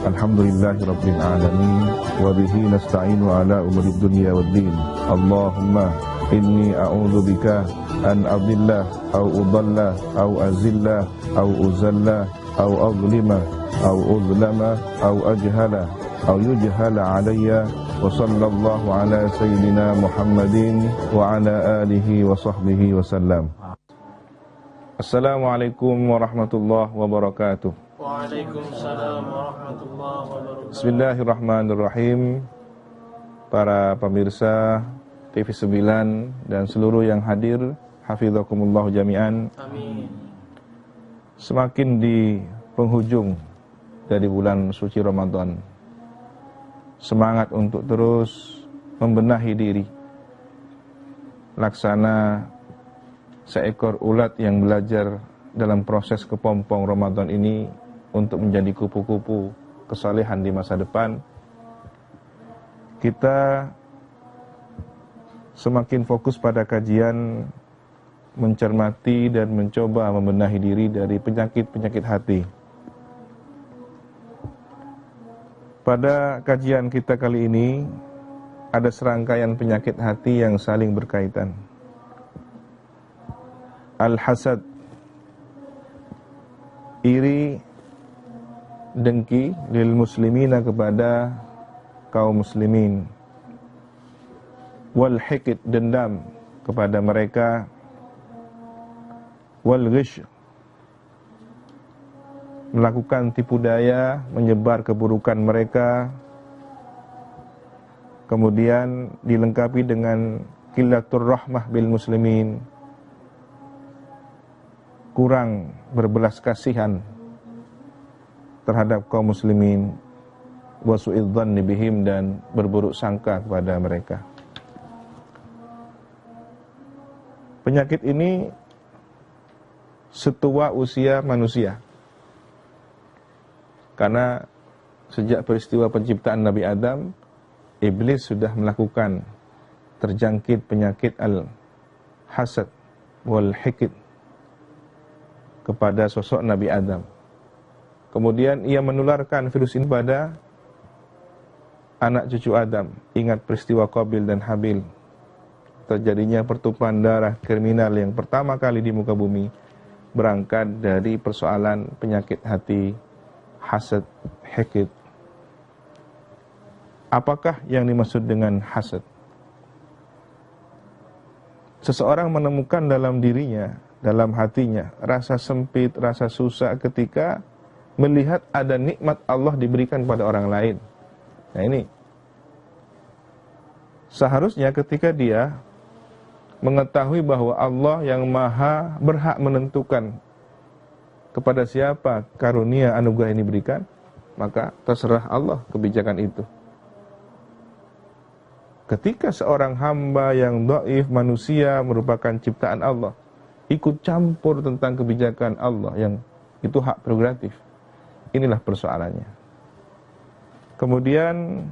Alhamdulillahi Rabbil Alamin. Wa bihi nasta'inu ala umuri dunya waddin. Allahumma inni a'udhu bika an adillah au udalla au azillah au uzalla au azlima au uzlama au ajhala au yujhala alayya. Wa sallallahu ala sayyidina Muhammadin wa ala alihi wa sahbihi wa sallam. Assalamualaikum warahmatullahi wabarakatuh. Waalaikumsalam warahmatullahi wabarakatuh. Bismillahirrahmanirrahim. Para pemirsa TV 9 dan seluruh yang hadir, hafizakumullah jami'an. Amin. Semakin di penghujung dari bulan suci Ramadan, semangat untuk terus membenahi diri, laksana seekor ulat yang belajar dalam proses kepompong Ramadan ini untuk menjadi kupu-kupu kesalehan di masa depan. Kita semakin fokus pada kajian, mencermati dan mencoba membenahi diri dari penyakit-penyakit hati. Pada kajian kita kali ini ada serangkaian penyakit hati yang saling berkaitan. Al-hasad, iri, dengki lil muslimina kepada kaum muslimin. Wal hikid, dendam kepada mereka. Wal ghish, melakukan tipu daya, menyebar keburukan mereka. Kemudian dilengkapi dengan qillatur rahmah bil muslimin, kurang berbelas kasihan terhadap kaum muslimin. Wa su'idzanni bihim, dan berburuk sangka kepada mereka. Penyakit ini setua usia manusia. Karena sejak peristiwa penciptaan Nabi Adam, iblis sudah melakukan terjangkit penyakit al-hasad wal hikid kepada sosok Nabi Adam. Kemudian ia menularkan virus ini pada anak cucu Adam. Ingat peristiwa Qabil dan Habil, terjadinya pertumpahan darah kriminal yang pertama kali di muka bumi berangkat dari persoalan penyakit hati, hasad, hikid. Apakah yang dimaksud dengan hasad? Seseorang menemukan dalam dirinya, dalam hatinya, rasa sempit, rasa susah ketika melihat ada nikmat Allah diberikan pada orang lain. Nah ini, seharusnya ketika dia mengetahui bahwa Allah yang maha berhak menentukan kepada siapa karunia anugerah ini diberikan, maka terserah Allah kebijakan itu. Ketika seorang hamba yang dhaif, manusia, merupakan ciptaan Allah, ikut campur tentang kebijakan Allah yang itu hak prerogatif, inilah persoalannya. Kemudian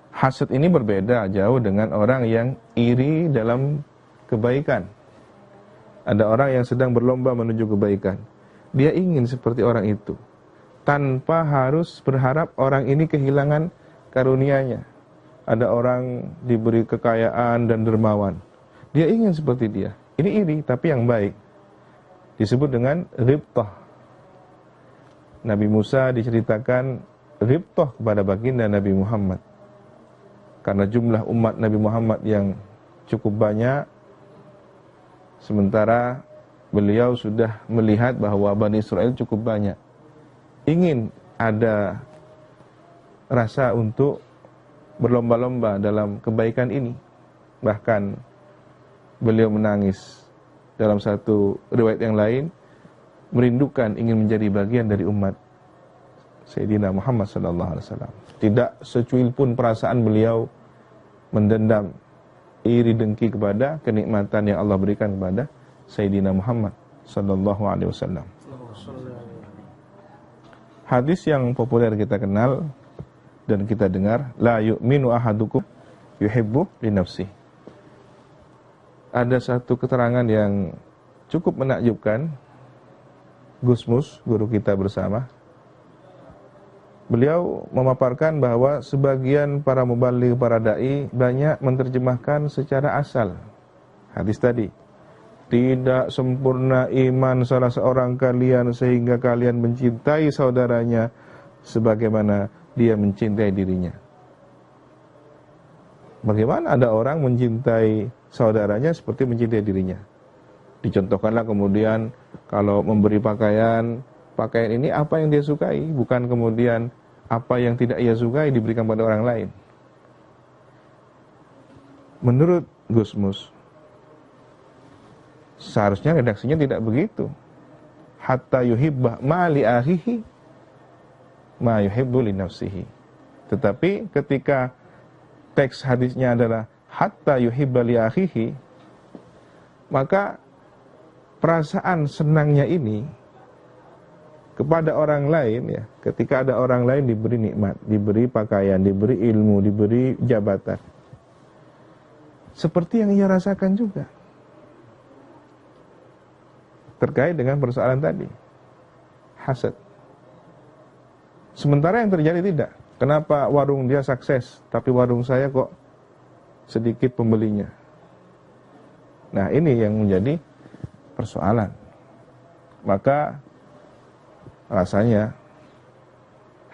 hasad ini berbeda jauh dengan orang yang iri dalam kebaikan. Ada orang yang sedang berlomba menuju kebaikan, dia ingin seperti orang itu tanpa harus berharap orang ini kehilangan karunia-Nya. Ada orang diberi kekayaan dan dermawan, dia ingin seperti dia. Ini iri, tapi yang baik. Disebut dengan ghibtah. Nabi Musa diceritakan ghibtah kepada baginda Nabi Muhammad. Karena jumlah umat Nabi Muhammad yang cukup banyak, sementara beliau sudah melihat bahwa Bani Israel cukup banyak. Ingin ada rasa untuk berlomba-lomba dalam kebaikan ini. Bahkan beliau menangis. Dalam satu riwayat yang lain, merindukan ingin menjadi bagian dari umat Sayyidina Muhammad SAW. Tidak secuil pun perasaan beliau mendendam iri dengki kepada kenikmatan yang Allah berikan kepada Sayyidina Muhammad SAW. Hadis yang populer kita kenal dan kita dengar, la yu'minu ahadukum yuhibbu li nafsihi. Ada satu keterangan yang cukup menakjubkan. Gusmus, guru kita bersama, beliau memaparkan bahwa sebagian para mubaligh, para dai banyak menerjemahkan secara asal hadis tadi. Tidak sempurna iman salah seorang kalian sehingga kalian mencintai saudaranya sebagaimana dia mencintai dirinya. Bagaimana ada orang mencintai saudaranya seperti mencintai dirinya? Dicontohkanlah kemudian kalau memberi pakaian ini apa yang dia sukai, bukan kemudian apa yang tidak ia sukai diberikan pada orang lain. Menurut Gusmus, seharusnya redaksinya tidak begitu. Hatta yuhibba ma li akhihi ma yuhibbu li nafsihi. Tetapi ketika teks hadisnya adalah hatta yuhibba li akhihi, maka perasaan senangnya ini kepada orang lain, ya, ketika ada orang lain diberi nikmat, diberi pakaian, diberi ilmu, diberi jabatan, seperti yang ia rasakan juga terkait dengan persoalan tadi, hasad. Sementara yang terjadi tidak. Kenapa warung dia sukses tapi warung saya kok sedikit pembelinya? Nah, ini yang menjadi persoalan. Maka rasanya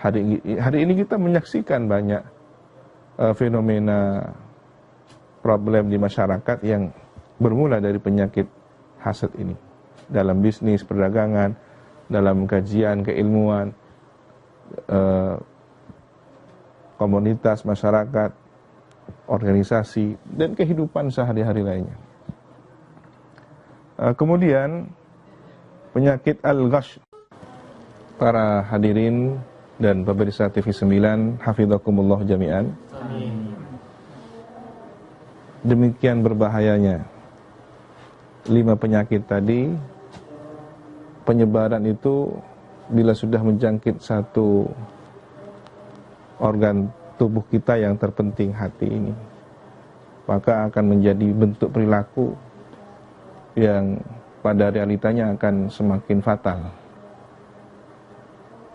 hari ini kita menyaksikan banyak fenomena problem di masyarakat yang bermula dari penyakit hasad ini. Dalam bisnis, perdagangan, dalam kajian, keilmuan, komunitas, masyarakat, organisasi, dan kehidupan sehari-hari lainnya. Kemudian penyakit al-ghash. Para hadirin dan pemirsa TV 9, hafizakumullah jami'an. Amin. Demikian berbahayanya 5 penyakit tadi. Penyebaran itu bila sudah menjangkit satu organ tubuh kita yang terpenting, hati ini, maka akan menjadi bentuk perilaku yang pada realitanya akan semakin fatal.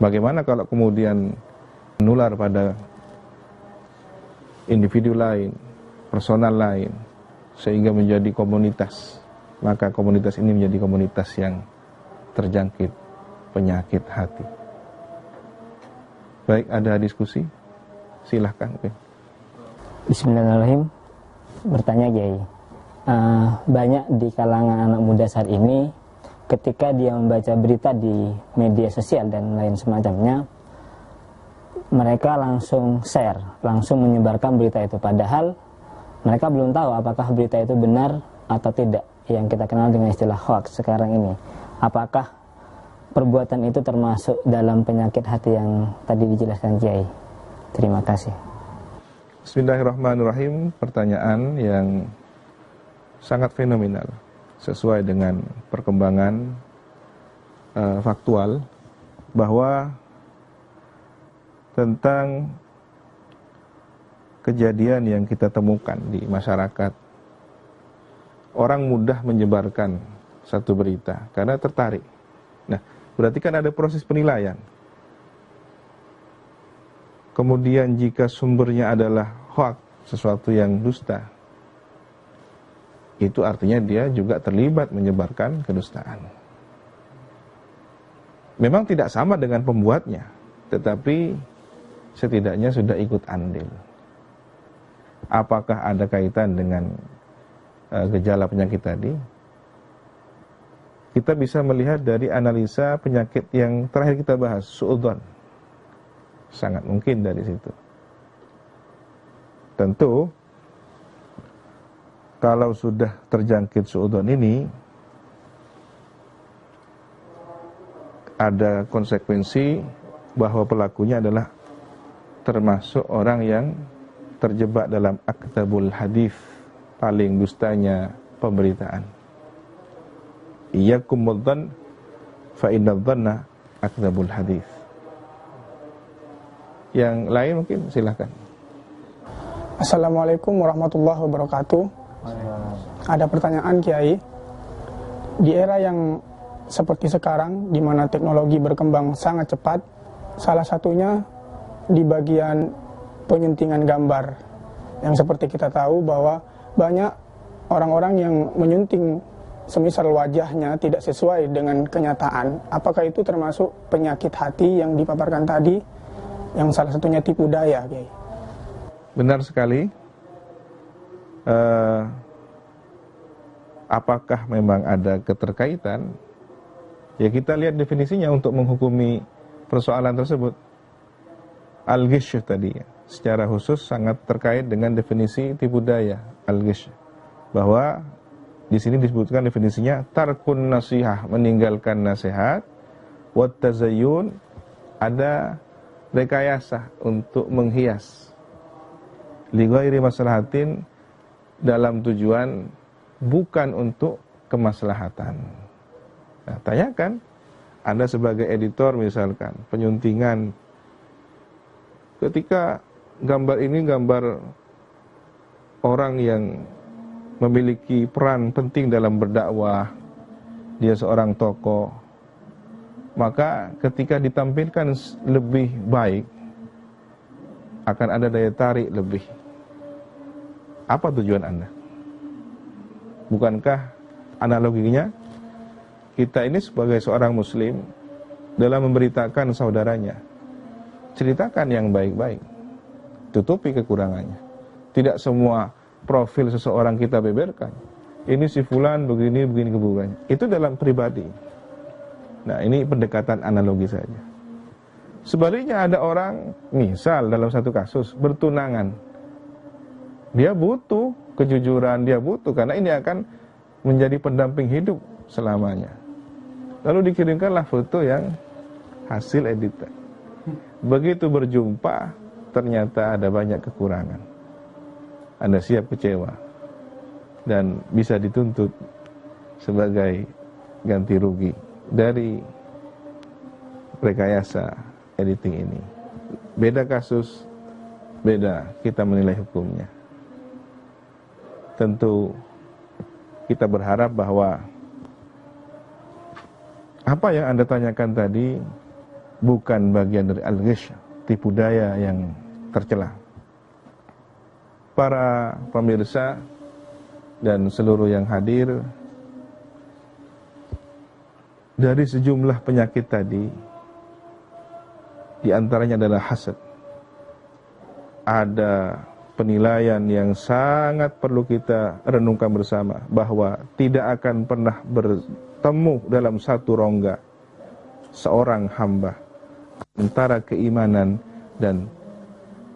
Bagaimana kalau kemudian menular pada individu lain, personal lain, sehingga menjadi komunitas? Maka komunitas ini menjadi komunitas yang terjangkit penyakit hati. Baik, ada diskusi? Silahkan. Bismillahirrahmanirrahim. Bertanya Kiai, banyak di kalangan anak muda saat ini ketika dia membaca berita di media sosial dan lain semacamnya, mereka langsung share, langsung menyebarkan berita itu, padahal mereka belum tahu apakah berita itu benar atau tidak, yang kita kenal dengan istilah hoax sekarang ini. Apakah perbuatan itu termasuk dalam penyakit hati yang tadi dijelaskan Kiai? Terima kasih. Bismillahirrahmanirrahim. Pertanyaan yang sangat fenomenal, sesuai dengan perkembangan faktual, bahwa tentang kejadian yang kita temukan di masyarakat, orang mudah menyebarkan satu berita karena tertarik. Nah, berarti kan ada proses penilaian. Kemudian jika sumbernya adalah hoax, sesuatu yang dusta, itu artinya dia juga terlibat menyebarkan kedustaan. Memang tidak sama dengan pembuatnya, tetapi setidaknya sudah ikut andil. Apakah ada kaitan dengan gejala penyakit tadi? Kita bisa melihat dari analisa penyakit yang terakhir kita bahas, suudzon. Sangat mungkin dari situ. Tentu kalau sudah terjangkit suudzon ini, ada konsekuensi bahwa pelakunya adalah termasuk orang yang terjebak dalam aktabul hadis, paling dustanya pemberitaan. Iyyakum wadzan fa innadz-dzanna aktabul hadis. Yang lain mungkin silakan. Assalamualaikum warahmatullahi wabarakatuh. Ada pertanyaan Kiai. Di era yang seperti sekarang, di mana teknologi berkembang sangat cepat, salah satunya di bagian penyuntingan gambar, yang seperti kita tahu bahwa banyak orang-orang yang menyunting semisal wajahnya tidak sesuai dengan kenyataan. Apakah itu termasuk penyakit hati yang dipaparkan tadi, yang salah satunya tipu daya, Kiai? Benar sekali. Apakah memang ada keterkaitan? Ya kita lihat definisinya untuk menghukumi persoalan tersebut. Al-ghish tadi ya, secara khusus sangat terkait dengan definisi tipu daya al-ghish. Bahwa di sini disebutkan definisinya tarkun nasihah, meninggalkan nasihat, wa tazayyun, ada rekayasa untuk menghias. Li ghairi maslahatin, dalam tujuan bukan untuk kemaslahatan. Nah, tanyakan, Anda sebagai editor misalkan, penyuntingan, ketika gambar ini gambar orang yang memiliki peran penting dalam berdakwah, dia seorang tokoh, maka ketika ditampilkan lebih baik, akan ada daya tarik lebih. Apa tujuan Anda? Bukankah analoginya kita ini sebagai seorang muslim dalam memberitakan saudaranya, ceritakan yang baik-baik, tutupi kekurangannya. Tidak semua profil seseorang kita beberkan. Ini si fulan begini kekurangannya. Itu dalam pribadi. Nah, ini pendekatan analogi saja. Sebaliknya ada orang, misal dalam satu kasus bertunangan, dia butuh kejujuran, dia butuh, karena ini akan menjadi pendamping hidup selamanya. Lalu dikirimkanlah foto yang hasil editan. Begitu berjumpa, ternyata ada banyak kekurangan. Anda siap kecewa dan bisa dituntut sebagai ganti rugi dari rekayasa editing ini. Beda kasus, beda kita menilai hukumnya. Tentu kita berharap bahwa apa yang Anda tanyakan tadi bukan bagian dari al-ghish, tipu daya yang tercela. Para pemirsa dan seluruh yang hadir, dari sejumlah penyakit tadi, di antaranya adalah hasad. Ada penilaian yang sangat perlu kita renungkan bersama, bahwa tidak akan pernah bertemu dalam satu rongga seorang hamba antara keimanan dan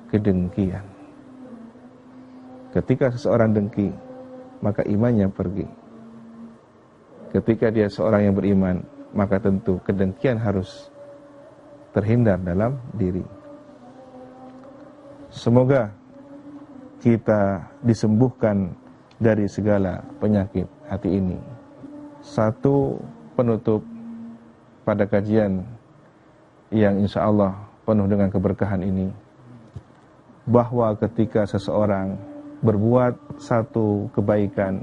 kedengkian. Ketika seseorang dengki, maka imannya pergi. Ketika dia seorang yang beriman, maka tentu kedengkian harus terhindar dalam diri. Semoga kita disembuhkan dari segala penyakit hati ini. Satu penutup pada kajian yang insya Allah penuh dengan keberkahan ini, bahwa ketika seseorang berbuat satu kebaikan,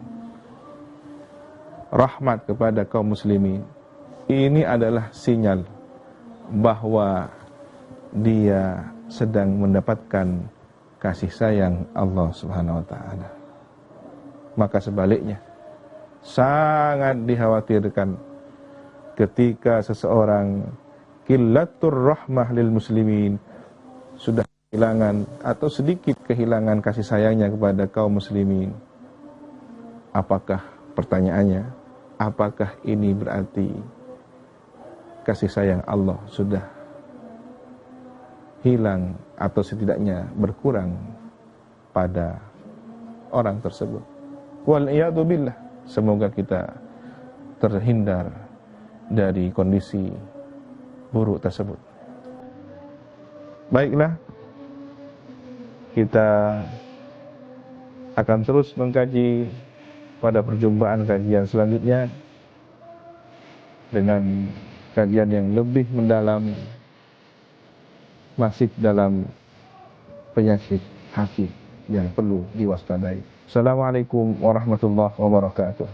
rahmat kepada kaum muslimin, ini adalah sinyal bahwa dia sedang mendapatkan kasih sayang Allah Subhanahu wa taala. Maka sebaliknya, sangat dikhawatirkan ketika seseorang qillatur rahmah lil muslimin, sudah kehilangan atau sedikit kehilangan kasih sayangnya kepada kaum muslimin. Apakah, pertanyaannya, apakah ini berarti kasih sayang Allah sudah hilang atau setidaknya berkurang pada orang tersebut? Wal'iyadu billah. Semoga kita terhindar dari kondisi buruk tersebut. Baiklah, kita akan terus mengkaji pada perjumpaan kajian selanjutnya dengan kajian yang lebih mendalam, masih dalam penyakit hati yang perlu diwaspadai. Assalamualaikum warahmatullahi wabarakatuh.